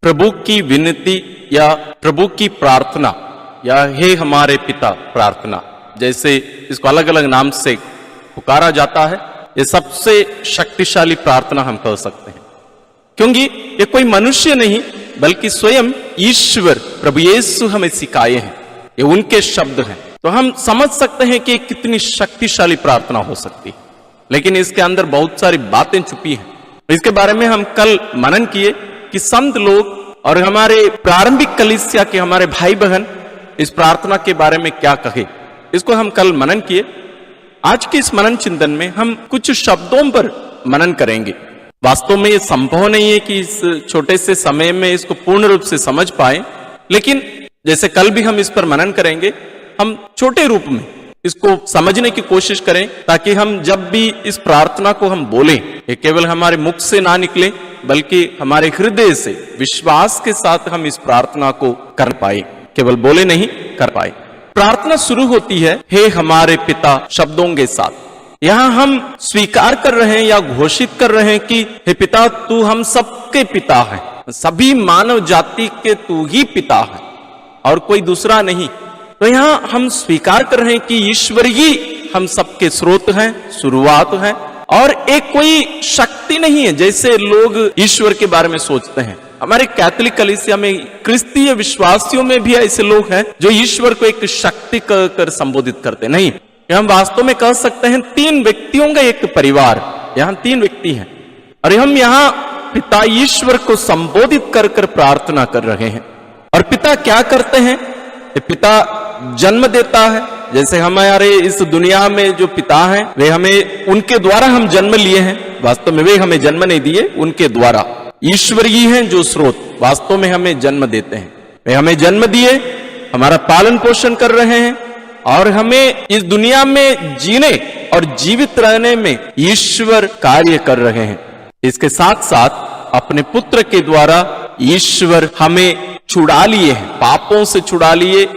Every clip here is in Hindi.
प्रभु की विनती या प्रभु की प्रार्थना या हे हमारे पिता प्रार्थना, जैसे इसको अलग अलग नाम से पुकारा जाता है, ये सबसे शक्तिशाली प्रार्थना हम कह सकते हैं, क्योंकि ये कोई मनुष्य नहीं बल्कि स्वयं ईश्वर प्रभु यीशु हमें सिखाए हैं, ये उनके शब्द हैं। तो हम समझ सकते हैं कि कितनी शक्तिशाली प्रार्थना हो सकती है, लेकिन इसके अंदर बहुत सारी बातें छुपी हैं। इसके बारे में हम कल मनन किए कि संत लोग और हमारे प्रारंभिक कलीसिया के हमारे भाई बहन इस प्रार्थना के बारे में क्या कहे, इसको हम कल मनन किए। आज के इस मनन चिंतन में हम कुछ शब्दों पर मनन करेंगे। वास्तव में ये संभव नहीं है कि इस छोटे से समय में इसको पूर्ण रूप से समझ पाए, लेकिन जैसे कल भी हम इस पर मनन करेंगे, हम छोटे रूप में इसको समझने की कोशिश करें, ताकि हम जब भी इस प्रार्थना को हम बोलें, ये केवल हमारे मुख से ना निकले बल्कि हमारे हृदय से विश्वास के साथ हम इस प्रार्थना को कर पाए, केवल बोले नहीं कर पाए। प्रार्थना शुरू होती है हे हमारे पिता शब्दों के साथ। यहां हम स्वीकार कर रहे हैं या घोषित कर रहे हैं कि हे पिता, तू हम सबके पिता है, सभी मानव जाति के तू ही पिता है और कोई दूसरा नहीं। तो यहां हम स्वीकार कर रहे हैं कि ईश्वर ही हम सबके स्रोत हैं, शुरुआत है, और एक कोई शक्ति नहीं है जैसे लोग ईश्वर के बारे में सोचते हैं। हमारे कैथोलिक कलीसिया में क्रिस्तीय विश्वासियों में भी ऐसे लोग हैं जो ईश्वर को एक शक्ति कहकर संबोधित करते नहीं। हम वास्तव में कह सकते हैं तीन व्यक्तियों का एक परिवार, यहाँ तीन व्यक्ति हैं और हम यहाँ पिता ईश्वर को संबोधित कर कर प्रार्थना कर रहे हैं। और पिता क्या करते हैं? पिता जन्म देता है, जैसे हमारे इस दुनिया में जो पिता हैं वे हमें, उनके द्वारा हम जन्म लिए हैं, वास्तव में वे हमें जन्म नहीं दिए, उनके द्वारा। ईश्वर ही हैं जो स्रोत वास्तव में हमें जन्म देते हैं। वे हमें जन्म दिए, हमारा पालन पोषण कर रहे हैं और हमें इस दुनिया में जीने और जीवित रहने में ईश्वर कार्य कर रहे हैं। इसके साथ साथ अपने पुत्र के द्वारा ईश्वर हमें छुड़ा लिए हैं, पापों से छुड़ा लिए,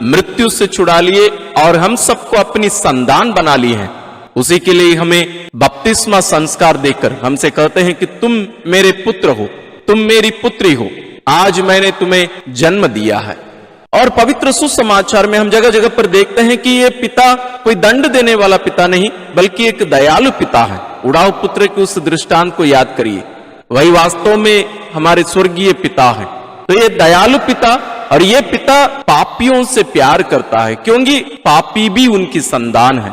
मृत्यु से छुड़ा लिए और हम सबको अपनी संतान बना लिए हैं। उसी के लिए हमें बपतिस्मा संस्कार देकर हमसे कहते हैं कि तुम मेरे पुत्र हो, तुम मेरी पुत्री हो, आज मैंने तुम्हें जन्म दिया है। और पवित्र सुसमाचार में हम जगह जगह पर देखते हैं कि ये पिता कोई दंड देने वाला पिता नहीं बल्कि एक दयालु पिता है। उड़ाऊ पुत्र के उस दृष्टांत को याद करिए, वही वास्तव में हमारे स्वर्गीय पिता है। तो ये दयालु पिता, और ये पिता पापियों से प्यार करता है क्योंकि पापी भी उनकी संतान है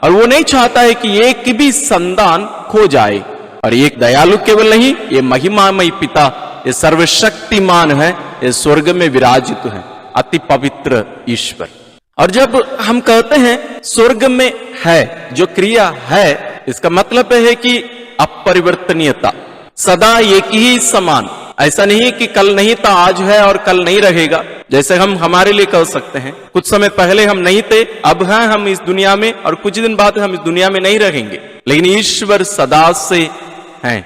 और वो नहीं चाहता है कि एक भी संतान खो जाए। और ये दयालु केवल नहीं, ये महिमामय पिता, ये सर्वशक्तिमान है, ये स्वर्ग में विराजित है, अति पवित्र ईश्वर। और जब हम कहते हैं स्वर्ग में है, जो क्रिया है, इसका मतलब है कि अपरिवर्तनीयता, सदा एक ही समान। ऐसा नहीं कि कल नहीं था आज है और कल नहीं रहेगा, जैसे हम हमारे लिए कह सकते हैं कुछ समय पहले हम नहीं थे, अब हैं हम इस दुनिया में और कुछ दिन बाद हम इस दुनिया में नहीं रहेंगे। लेकिन ईश्वर सदा से हैं,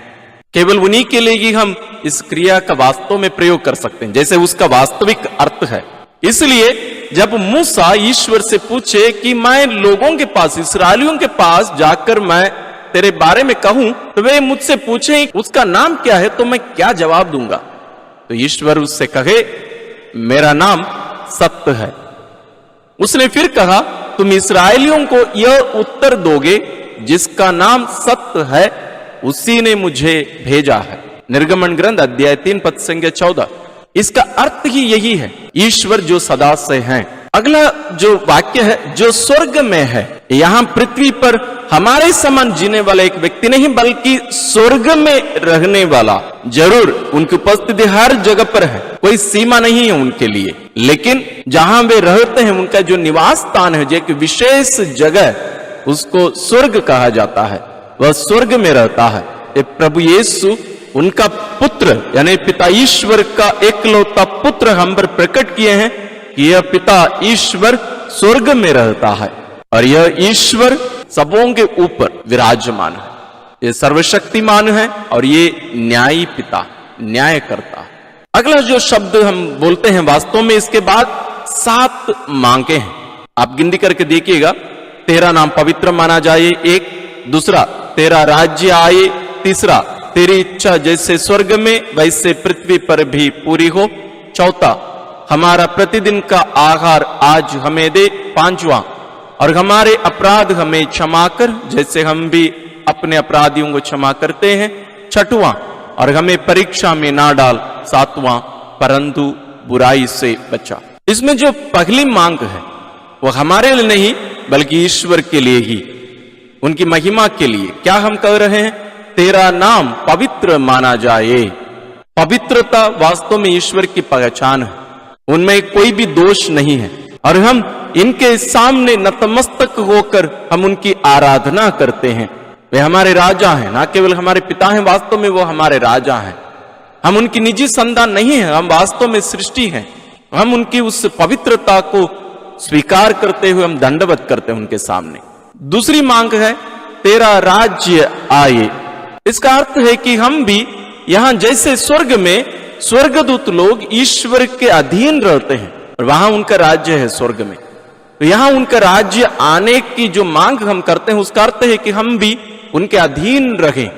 केवल उन्हीं के लिए ही हम इस क्रिया का वास्तव में प्रयोग कर सकते हैं जैसे उसका वास्तविक अर्थ है। इसलिए जब मूसा ईश्वर से पूछे कि मैं लोगों के पास, इस्राएलियों के पास जाकर मैं तेरे बारे में कहूं, तो वे मुझसे पूछे उसका नाम क्या है, तो मैं क्या जवाब दूंगा? तो ईश्वर उससे कहे मेरा नाम सत्य है। उसने फिर कहा तुम इस्राएलियों को यह उत्तर दोगे जिसका नाम सत्य है, उसी ने मुझे भेजा है। निर्गमन ग्रंथ अध्याय 3 पद संख्या 14। इसका अर्थ ही यही है, ईश्वर जो सदा से हैं। अगला जो वाक्य है, जो स्वर्ग में है, यहां पृथ्वी पर हमारे समान जीने वाला एक व्यक्ति नहीं बल्कि स्वर्ग में रहने वाला। जरूर उनकी उपस्थिति हर जगह पर है, कोई सीमा नहीं है उनके लिए, लेकिन जहां वे रहते हैं उनका जो निवास स्थान है, जो एक विशेष जगह, उसको स्वर्ग कहा जाता है, वह स्वर्ग में रहता है। ये प्रभु यीशु उनका पुत्र यानी पिता ईश्वर का एकलौता पुत्र हम पर प्रकट किए हैं कि यह पिता ईश्वर स्वर्ग में रहता है और यह ईश्वर सबों के ऊपर विराजमान है। ये सर्वशक्तिमान है और ये न्यायी पिता, न्याय करता है। अगला जो शब्द हम बोलते हैं, वास्तव में इसके बाद 7 मांगे हैं। आप गिनती करके देखिएगा, तेरा नाम पवित्र माना जाए, एक। दूसरा, तेरा राज्य आए। तीसरा, तेरी इच्छा जैसे स्वर्ग में वैसे पृथ्वी पर भी पूरी हो। चौथा, हमारा प्रतिदिन का आहार आज हमें दे। पांचवा, और हमारे अपराध हमें क्षमा कर जैसे हम भी अपने अपराधियों को क्षमा करते हैं। छठवां, और हमें परीक्षा में ना डाल। सातवां, परंतु बुराई से बचा। इसमें जो पहली मांग है वो हमारे लिए नहीं बल्कि ईश्वर के लिए ही, उनकी महिमा के लिए। क्या हम कह रहे हैं? तेरा नाम पवित्र माना जाए। पवित्रता वास्तव में ईश्वर की पहचान है, उनमें कोई भी दोष नहीं है और हम इनके सामने नतमस्तक होकर हम उनकी आराधना करते हैं। वे हमारे राजा हैं, ना केवल हमारे पिता हैं, वास्तव में वो हमारे राजा हैं। हम उनकी निजी संतान नहीं है, हम वास्तव में सृष्टि हैं। हम उनकी उस पवित्रता को स्वीकार करते हुए हम दंडवत करते हैं उनके सामने। दूसरी मांग है तेरा राज्य आए। इसका अर्थ है कि हम भी यहां जैसे स्वर्ग में स्वर्गदूत लोग ईश्वर के अधीन रहते हैं और वहां उनका राज्य है स्वर्ग में, तो यहां उनका राज्य आने की जो मांग हम करते हैं उसका अर्थ है कि हम भी उनके अधीन रहें,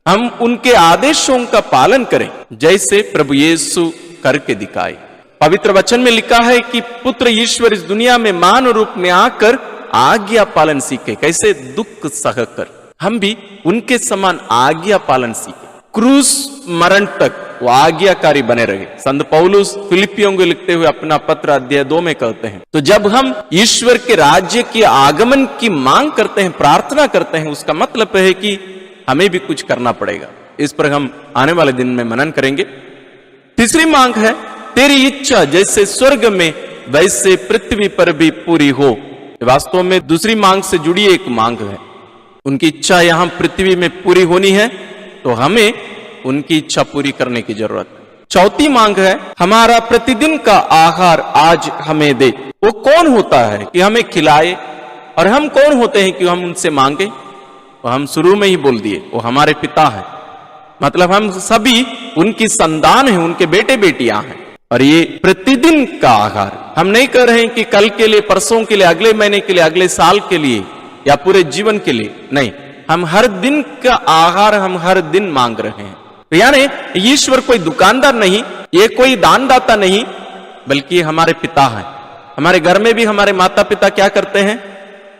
हम उनके आदेशों का पालन करें जैसे प्रभु यीशु करके दिखाए। पवित्र वचन में लिखा है कि पुत्र ईश्वर इस दुनिया में मानव रूप में आकर आज्ञा पालन सीखे। कैसे? दुख सहकर हम भी उनके समान आज्ञा पालन सीखे, क्रूस मरण तक वो आज्ञाकारी बने रहे। संत पौलुस फिलिपियों को लिखते हुए अपना पत्र अध्याय 2 में कहते हैं, तो जब हम ईश्वर के राज्य के आगमन की मांग करते हैं, प्रार्थना करते हैं, उसका मतलब है कि हमें भी कुछ करना पड़ेगा। इस पर हम आने वाले दिन में मनन करेंगे। तीसरी मांग है तेरी इच्छा जैसे स्वर्ग में वैसे पृथ्वी पर भी पूरी हो। वास्तव में दूसरी मांग से जुड़ी एक मांग है। उनकी इच्छा यहां पृथ्वी में पूरी होनी है तो हमें उनकी इच्छा पूरी करने की जरूरत है। चौथी मांग है हमारा प्रतिदिन का आहार आज हमें दे। वो कौन होता है कि हमें खिलाए और हम कौन होते हैं कि हम उनसे मांगे? वो हम शुरू में ही बोल दिए, वो हमारे पिता है, मतलब हम सभी उनकी संतान हैं, उनके बेटे बेटियां हैं। और ये प्रतिदिन का आहार हम नहीं कर रहे हैं कि कल के लिए, परसों के लिए, अगले महीने के लिए, अगले साल के लिए या पूरे जीवन के लिए, नहीं, हम हर दिन का आहार हम हर दिन मांग रहे हैं। तो यानी ईश्वर कोई दुकानदार नहीं, ये कोई दानदाता नहीं, बल्कि हमारे पिता हैं। हमारे घर में भी हमारे माता पिता क्या करते हैं?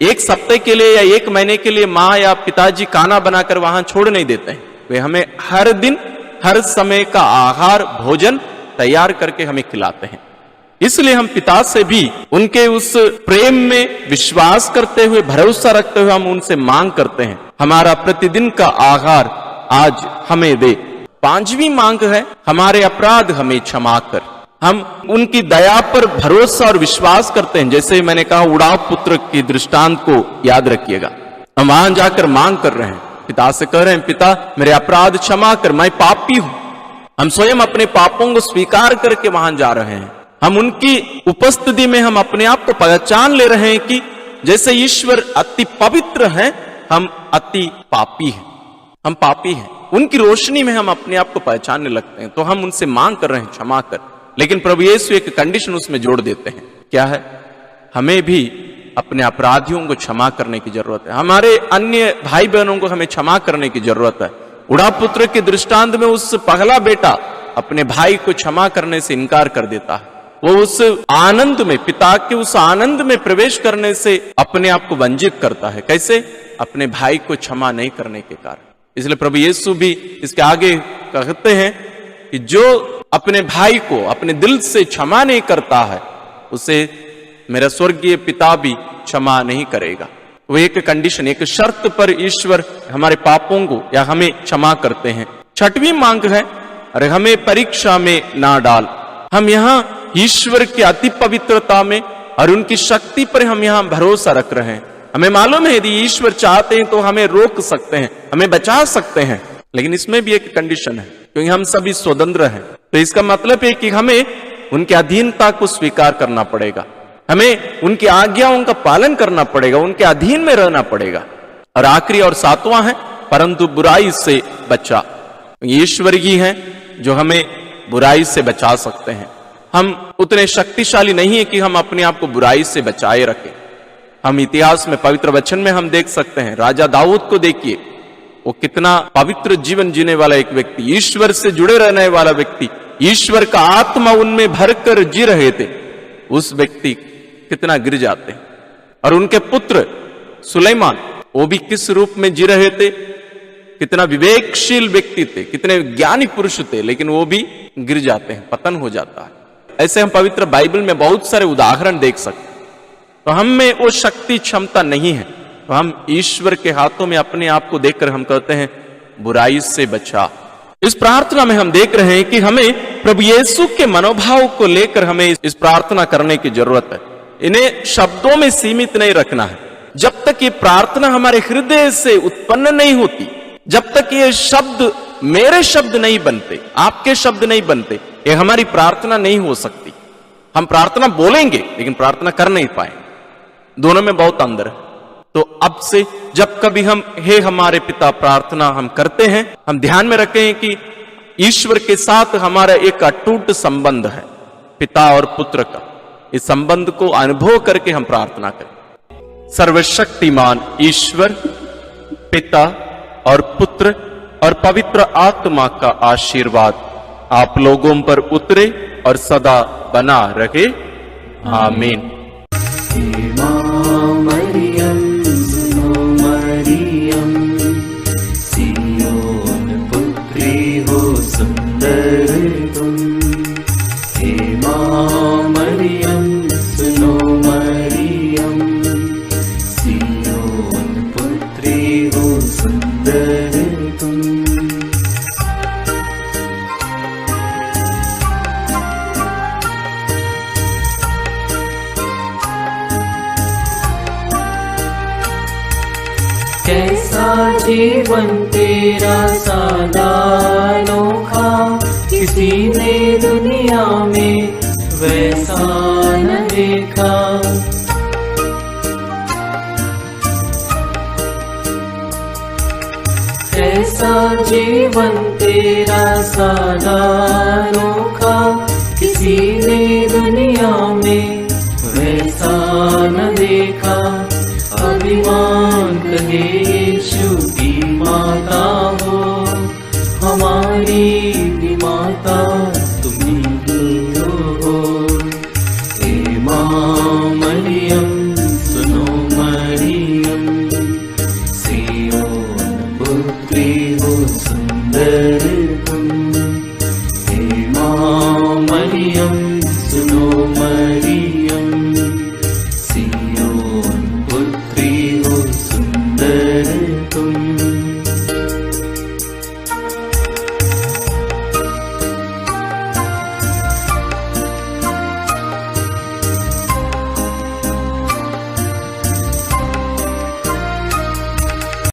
एक सप्ताह के लिए या एक महीने के लिए माँ या पिताजी खाना बनाकर वहां छोड़ नहीं देते हैं। वे हमें हर दिन हर समय का आहार भोजन तैयार करके हमें खिलाते हैं। इसलिए हम पिता से भी उनके उस प्रेम में विश्वास करते हुए, भरोसा रखते हुए हम उनसे मांग करते हैं हमारा प्रतिदिन का आहार आज हमें दे। पांचवी मांग है हमारे अपराध हमें क्षमा कर। हम उनकी दया पर भरोसा और विश्वास करते हैं। जैसे मैंने कहा, उड़ाव पुत्र की दृष्टांत को याद रखिएगा। हम वहां जाकर मांग कर रहे हैं, पिता से कह रहे हैं, पिता मेरे अपराध क्षमा कर, मैं पापी हूं। हम स्वयं अपने पापों को स्वीकार करके वहां जा रहे हैं। हम उनकी उपस्थिति में हम अपने आप को पहचान ले रहे हैं कि जैसे ईश्वर अति पवित्र हैं, हम अति पापी हैं, हम पापी हैं। उनकी रोशनी में हम अपने आप को पहचानने लगते हैं, तो हम उनसे मांग कर रहे हैं क्षमा कर। लेकिन प्रभु यीशु एक कंडीशन उसमें जोड़ देते हैं। क्या है? हमें भी अपने अपराधियों को क्षमा करने की जरूरत है। हमारे अन्य भाई बहनों को हमें क्षमा करने की जरूरत है। उड़ाव पुत्र के दृष्टांत में उस पहला बेटा अपने भाई को क्षमा करने से इनकार कर देता है। वो उस आनंद में, पिता के उस आनंद में प्रवेश करने से अपने आप को वंचित करता है। कैसे? अपने भाई को क्षमा नहीं करने के कारण। इसलिए प्रभु यीशु भी इसके आगे कहते हैं कि जो अपने भाई को अपने दिल से क्षमा नहीं करता है, उसे मेरा स्वर्गीय पिता भी क्षमा नहीं करेगा। वो एक कंडीशन, एक शर्त पर ईश्वर हमारे पापों को या हमें क्षमा करते हैं। छठवीं मांग है अरे हमें परीक्षा में ना डाल। हम यहाँ ईश्वर की अति पवित्रता में और उनकी शक्ति पर हम यहाँ भरोसा रख रहे हैं। हमें मालूम है यदि ईश्वर चाहते हैं तो हमें रोक सकते हैं, हमें बचा सकते हैं, लेकिन इसमें भी एक कंडीशन है, क्योंकि हम सभी स्वतंत्र हैं। तो इसका मतलब है कि हमें उनकी अधीनता को स्वीकार करना पड़ेगा, हमें उनकी आज्ञाओं का पालन करना पड़ेगा, उनके अधीन में रहना पड़ेगा। और आखिरी और सातवां है परंतु बुराई से बचा। ईश्वर ही हैं जो हमें बुराई से बचा सकते हैं। हम उतने शक्तिशाली नहीं है कि हम अपने आप को बुराई से बचाए रखें। हम इतिहास में, पवित्र वचन में हम देख सकते हैं, राजा दाऊद को देखिए, वो कितना पवित्र जीवन जीने वाला एक व्यक्ति, ईश्वर से जुड़े रहने वाला व्यक्ति, ईश्वर का आत्मा उनमें भरकर जी रहे थे, उस व्यक्ति कितना गिर जाते हैं। और उनके पुत्र सुलेमान, वो भी किस रूप में जी रहे थे, कितना विवेकशील व्यक्ति थे, कितने ज्ञानी पुरुष थे, लेकिन वो भी गिर जाते हैं, पतन हो जाता है। ऐसे हम पवित्र बाइबल में बहुत सारे उदाहरण देख सकते हैं। तो हम में वो शक्ति क्षमता नहीं है, तो हम ईश्वर के हाथों में अपने आप को देखकर हम कहते हैं बुराई से बचा। इस प्रार्थना में हम देख रहे हैं कि हमें प्रभु यीशु के मनोभाव को लेकर हमें इस प्रार्थना करने की जरूरत है। इन्हें शब्दों में सीमित नहीं रखना है। जब तक ये प्रार्थना हमारे हृदय से उत्पन्न नहीं होती, जब तक ये शब्द मेरे शब्द नहीं बनते, आपके शब्द नहीं बनते, ये हमारी प्रार्थना नहीं हो सकती। हम प्रार्थना बोलेंगे लेकिन प्रार्थना कर नहीं पाएंगे, दोनों में बहुत अंतर है। तो अब से जब कभी हम हे हमारे पिता प्रार्थना हम करते हैं, हम ध्यान में रखें कि ईश्वर के साथ हमारा एक अटूट संबंध है, पिता और पुत्र का। इस संबंध को अनुभव करके हम प्रार्थना करें। सर्वशक्तिमान ईश्वर, पिता और पुत्र और पवित्र आत्मा का आशीर्वाद आप लोगों पर उतरे और सदा बना रहे। आमीन। कैसा जीवन तेरा सादा अनोखा, किसी ने दुनिया में वैसा न देखा। कैसा जीवन तेरा सादा अनोखा,